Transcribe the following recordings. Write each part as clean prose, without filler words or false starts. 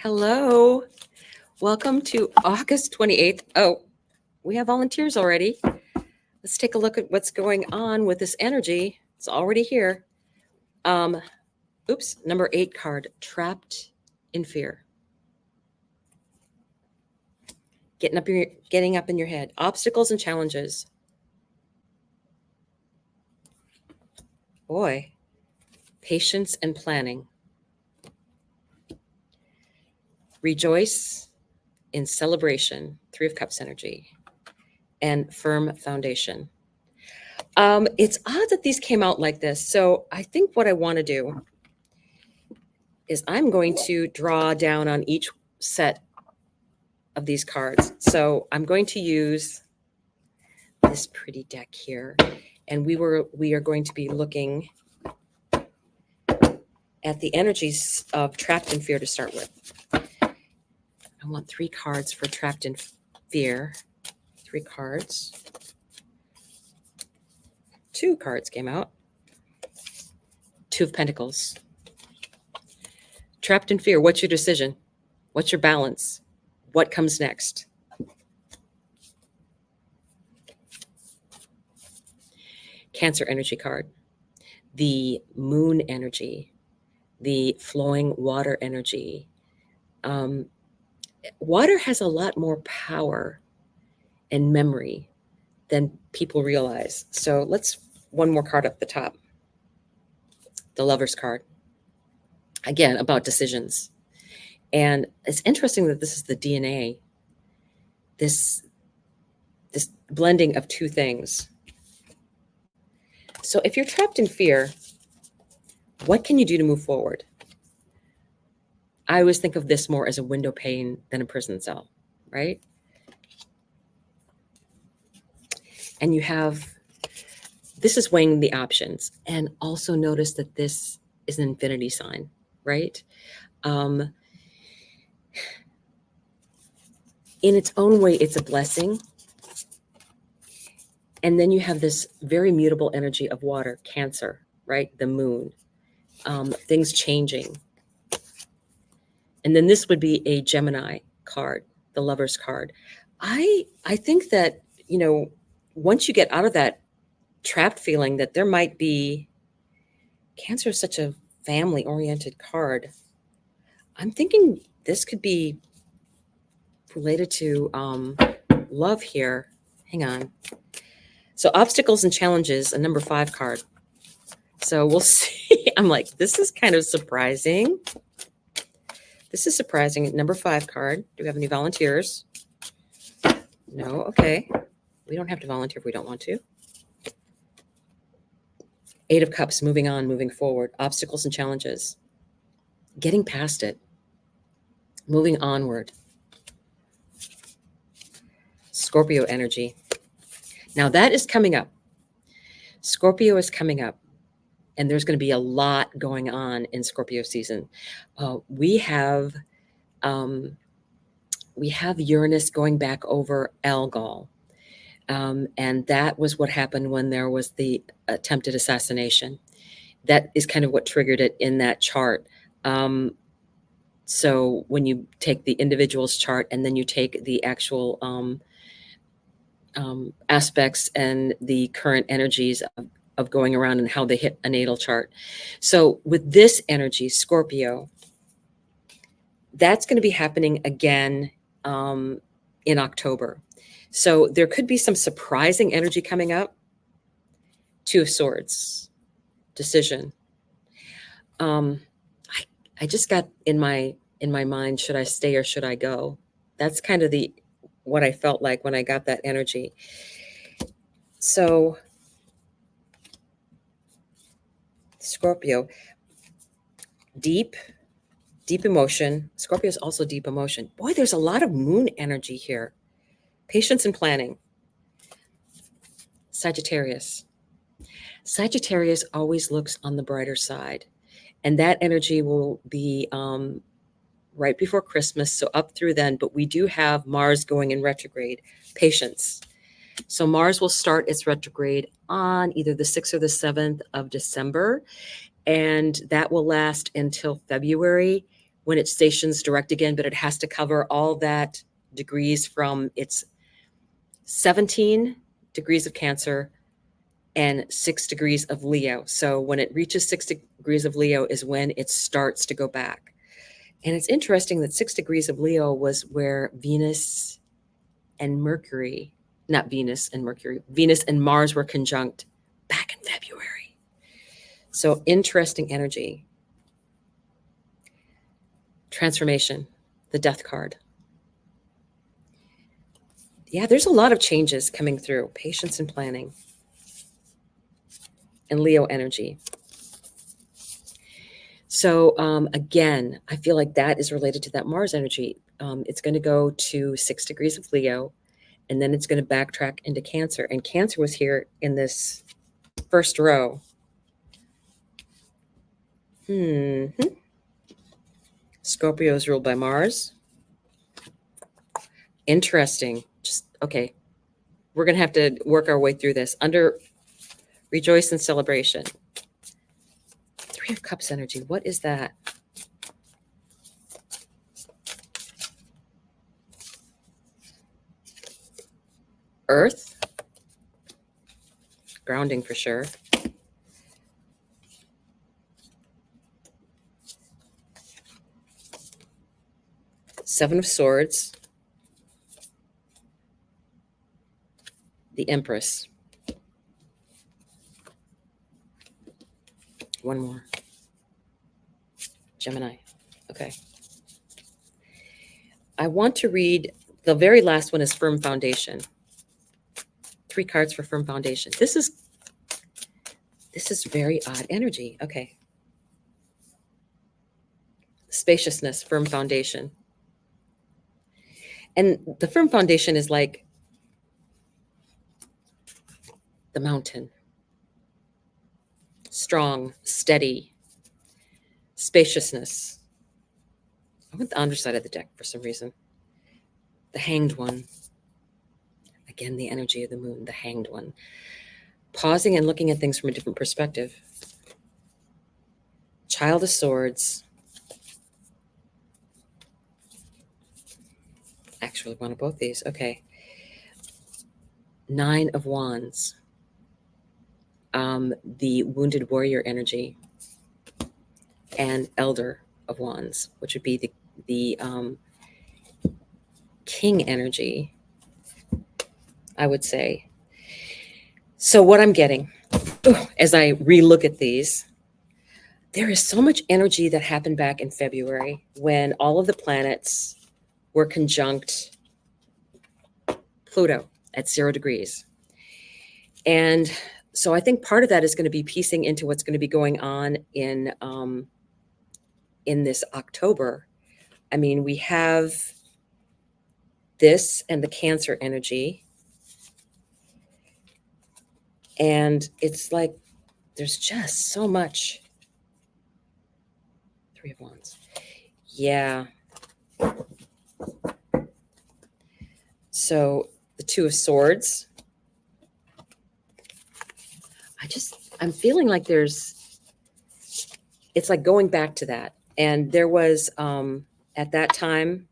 Hello. Welcome to August 28th. Oh, we have volunteers already. Let's take a look at what's going on with this energy. It's already here. Um, number 8 card, trapped in fear. Getting up in your head. Obstacles and challenges. Boy, patience and planning. Rejoice in celebration. 3 of Cups energy. And firm foundation. It's odd that these came out like this. So I think what I want to do is I'm going to draw down on each set of these cards. So I'm going to use this pretty deck here, and we are going to be looking at the energies of trapped in fear to start with. I want 3 cards for trapped in fear. 3 cards. 2 cards came out. 2 of Pentacles. Trapped in fear. What's your decision? What's your balance? What comes next? Cancer energy card. The moon energy. The flowing water energy. Water has a lot more power and memory than people realize. So let's one more card up the top. The Lover's card. Again, about decisions. And it's interesting that this is the DNA. This blending of 2 things. So if you're trapped in fear, what can you do to move forward? I always think of this more as a window pane than a prison cell, right? And this is weighing the options. And also notice that this is an infinity sign, right? In its own way, it's a blessing. And then you have this very mutable energy of water, Cancer, right? The moon, things changing. And then this would be a Gemini card, the Lover's card. I think that, once you get out of that trapped feeling that there might be, Cancer is such a family-oriented card. I'm thinking this could be related to love here. Hang on. So obstacles and challenges, a number 5 card. So we'll see. I'm like, this is kind of surprising. This is surprising. Number 5 card. Do we have any volunteers? No. Okay. We don't have to volunteer if we don't want to. 8 of Cups, moving on, moving forward. Obstacles and challenges. Getting past it. Moving onward. Scorpio energy. Now that is coming up. Scorpio is coming up. And there's going to be a lot going on in Scorpio season. We have Uranus going back over Algol. And that was what happened when there was the attempted assassination. That is kind of what triggered it in that chart. So when you take the individual's chart and then you take the actual aspects and the current energies of going around and how they hit a natal chart. So with this energy, Scorpio, that's going to be happening again in October. So there could be some surprising energy coming up. 2 of Swords, decision. I just got in my mind, should I stay or should I go? That's kind of what I felt like when I got that energy. So Scorpio, deep emotion. Scorpio is also deep emotion. Boy, there's a lot of moon energy here. Patience and planning. Sagittarius. Sagittarius always looks on the brighter side. And that energy will be right before Christmas, so up through then. But we do have Mars going in retrograde. Patience. So Mars will start its retrograde on either the 6th or the 7th of December. And that will last until February, when it stations direct again, but it has to cover all that degrees from its 17 degrees of Cancer and 6 degrees of Leo. So when it reaches 6 degrees of Leo is when it starts to go back. And it's interesting that 6 degrees of Leo was where Venus and Mercury, not Venus and Mercury, Venus and Mars were conjunct back in February. So interesting energy. Transformation, the Death card. Yeah, there's a lot of changes coming through. Patience and planning. And Leo energy. So again, I feel like that is related to that Mars energy. It's going to go to 6 degrees of Leo, and then it's going to backtrack into Cancer. And Cancer was here in this first row. Scorpio is ruled by Mars. Interesting. Just okay. We're going to have to work our way through this. Under rejoice and celebration. 3 of Cups energy. What is that? Earth. Grounding for sure. Seven of Swords. The Empress. One more. Gemini. Okay. I want to read, the very last one is Firm Foundation. 3 cards for Firm Foundation. This is very odd energy. Okay. Spaciousness, Firm Foundation. And the Firm Foundation is like the mountain. Strong, steady, spaciousness. I went the underside of the deck for some reason. The Hanged One. Again, the energy of the moon, the Hanged One. Pausing and looking at things from a different perspective. Child of Swords. Actually, one of both these. Okay. 9 of Wands. The Wounded Warrior energy. And Elder of Wands, which would be the King energy, I would say. So what I'm getting, as I relook at these, there is so much energy that happened back in February when all of the planets were conjunct Pluto at 0 degrees. And so I think part of that is going to be piecing into what's going to be going on in this October. I mean, we have this and the Cancer energy. And it's like, there's just so much. 3 of Wands. Yeah. So the 2 of Swords. I'm feeling like it's like going back to that. And there was, at that time,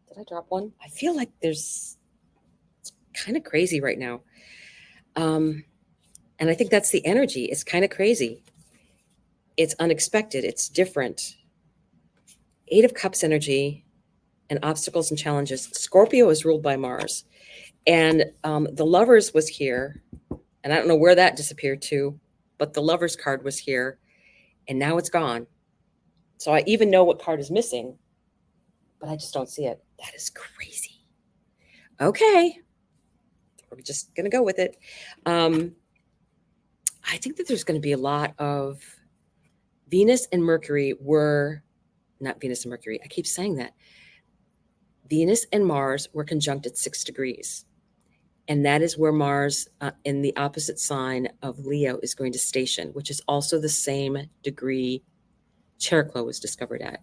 did I drop one? I feel like it's kind of crazy right now. And I think that's the energy. It's kind of crazy. It's unexpected. It's different. 8 of Cups energy and obstacles and challenges. Scorpio is ruled by Mars. And the Lovers was here. And I don't know where that disappeared to, but the Lovers card was here. And now it's gone. So I even know what card is missing, but I just don't see it. That is crazy. Okay. We're just going to go with it. I think that there's going to be a lot of Venus and Mercury were, not Venus and Mercury, I keep saying that. Venus and Mars were conjunct at 6 degrees. And that is where Mars in the opposite sign of Leo is going to station, which is also the same degree Cheroklo was discovered at.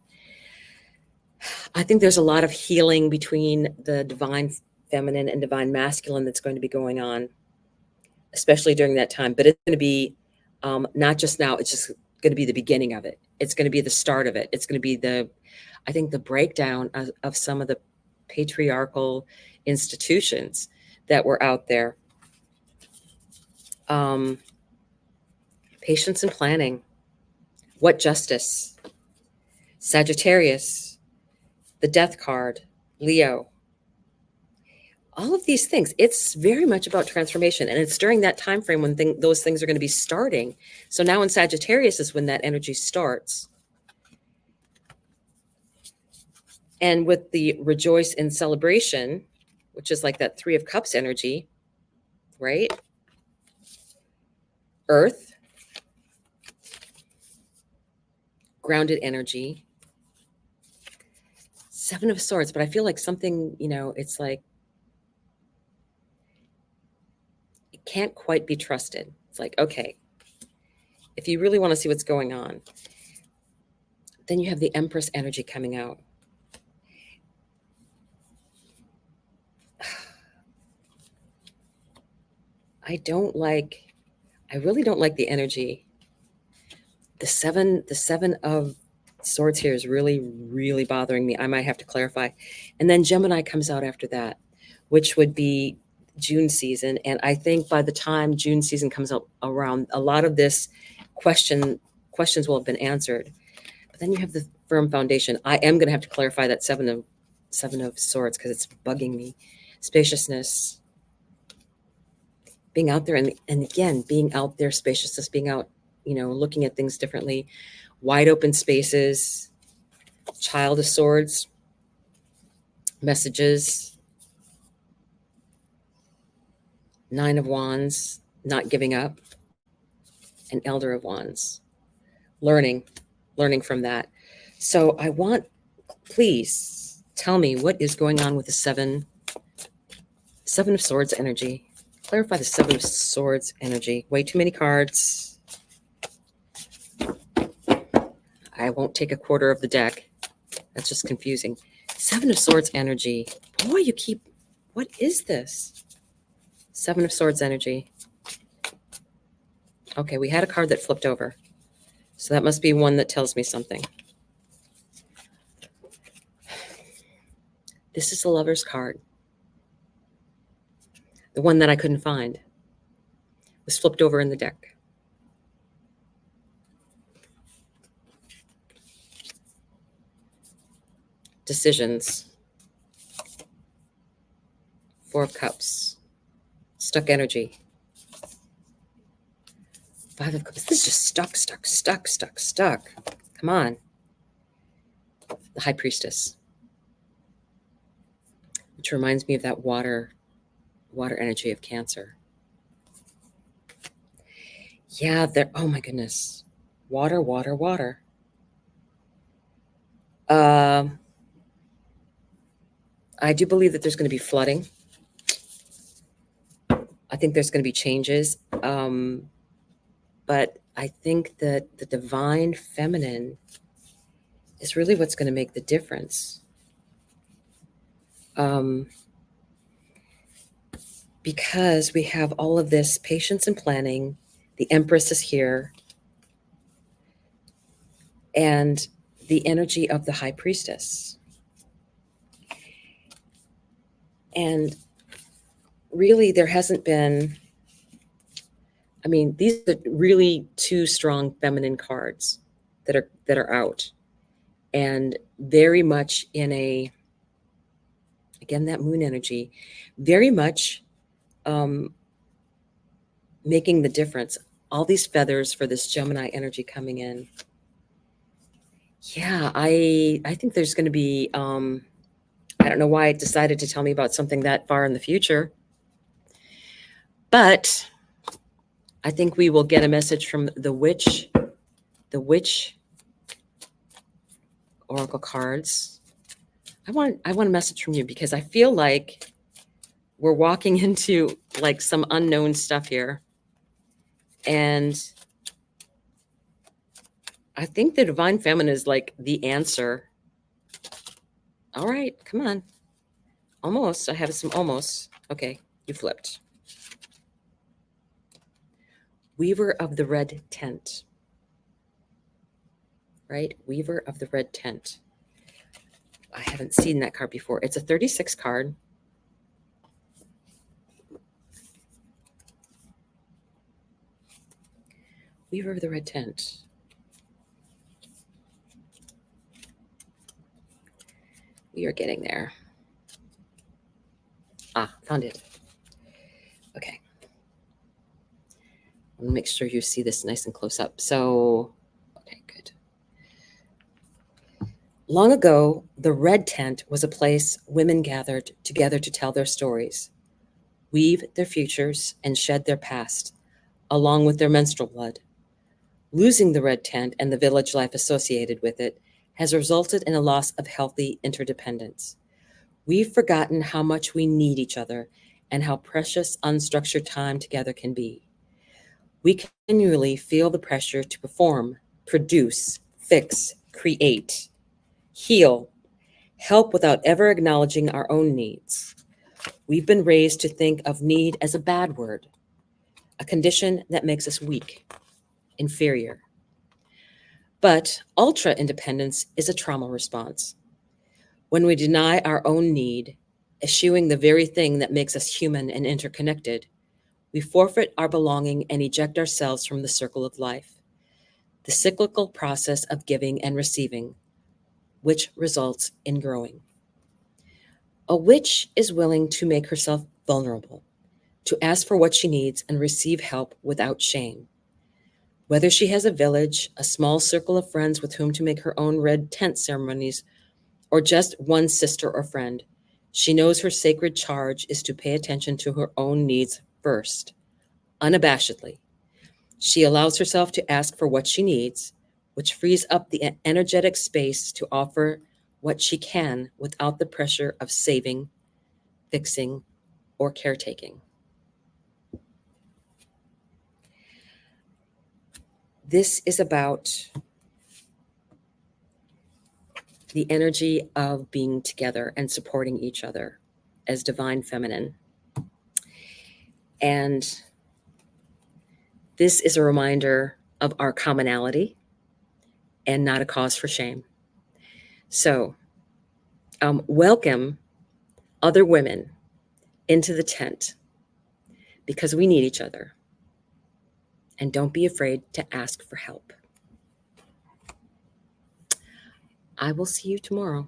I think there's a lot of healing between the divine feminine and divine masculine that's going to be going on, especially during that time. But it's going to be not just now, it's just going to be the beginning of it. It's going to be the start of it. It's going to be I think, the breakdown of some of the patriarchal institutions that were out there. Patience and planning. What justice? Sagittarius, the death card, Leo. All of these things, it's very much about transformation, and it's during that time frame when those things are going to be starting. So now in Sagittarius is when that energy starts. And with the rejoice in celebration, which is like that Three of Cups energy, right? Earth, grounded energy, Seven of Swords. But I feel like something, it's like it can't quite be trusted. It's like, okay, if you really want to see what's going on, then you have the Empress energy coming out. I really don't like the energy. The seven of Swords here is really, really bothering me. I might have to clarify. And then Gemini comes out after that, which would be June season. And I think by the time June season comes out around, a lot of this questions will have been answered. But then you have the firm foundation. I am going to have to clarify that seven of Swords because it's bugging me. Spaciousness, being out there, and again, being out there, spaciousness, being out, looking at things differently, wide open spaces, Child of Swords, messages, Nine of Wands, not giving up, and Elder of Wands, learning from that. So I want, please tell me what is going on with the Seven of Swords energy. Clarify the Seven of Swords energy. Way too many cards. I won't take a quarter of the deck. That's just confusing. Seven of Swords energy. Boy, what is this? Seven of Swords energy. Okay, we had a card that flipped over. So that must be one that tells me something. This is the Lover's card. The one that I couldn't find was flipped over in the deck. Decisions. Four of Cups. Stuck energy. Five of Cups. This is just stuck. Come on. The High Priestess. Which reminds me of that water energy of Cancer. Yeah, oh my goodness. Water. I do believe that there's going to be flooding. I think there's going to be changes. But I think that the divine feminine is really what's going to make the difference. Because we have all of this patience and planning. The Empress is here. And the energy of the High Priestess. And really, there hasn't been, these are really two strong feminine cards that are out. And very much in again, that moon energy, very much making the difference. All these feathers for this Gemini energy coming in. Yeah, I think there's going to be, I don't know why it decided to tell me about something that far in the future, but I think we will get a message from the witch oracle cards. I want a message from you because I feel like we're walking into like some unknown stuff here. And I think the divine feminine is like the answer. All right, come on. Almost. I have some almost. Okay, you flipped. Weaver of the Red Tent. right? Weaver of the red tent. I haven't seen that card before. It's a 36 card. Weaver of the red tent. We are getting there. Ah, found it. Okay. I'll make sure you see this nice and close up. So, okay, good. Long ago, the red tent was a place women gathered together to tell their stories, weave their futures, and shed their past, along with their menstrual blood. Losing the red tent and the village life associated with it has resulted in a loss of healthy interdependence. We've forgotten how much we need each other and how precious unstructured time together can be. We continually feel the pressure to perform, produce, fix, create, heal, help without ever acknowledging our own needs. We've been raised to think of need as a bad word, a condition that makes us weak, inferior. But ultra independence is a trauma response. When we deny our own need, eschewing the very thing that makes us human and interconnected, we forfeit our belonging and eject ourselves from the circle of life, the cyclical process of giving and receiving, which results in growing. A witch is willing to make herself vulnerable, to ask for what she needs and receive help without shame. Whether she has a village, a small circle of friends with whom to make her own red tent ceremonies, or just one sister or friend, she knows her sacred charge is to pay attention to her own needs first, unabashedly. She allows herself to ask for what she needs, which frees up the energetic space to offer what she can without the pressure of saving, fixing, or caretaking. This is about the energy of being together and supporting each other as divine feminine. And this is a reminder of our commonality and not a cause for shame. So, welcome other women into the tent because we need each other. And don't be afraid to ask for help. I will see you tomorrow.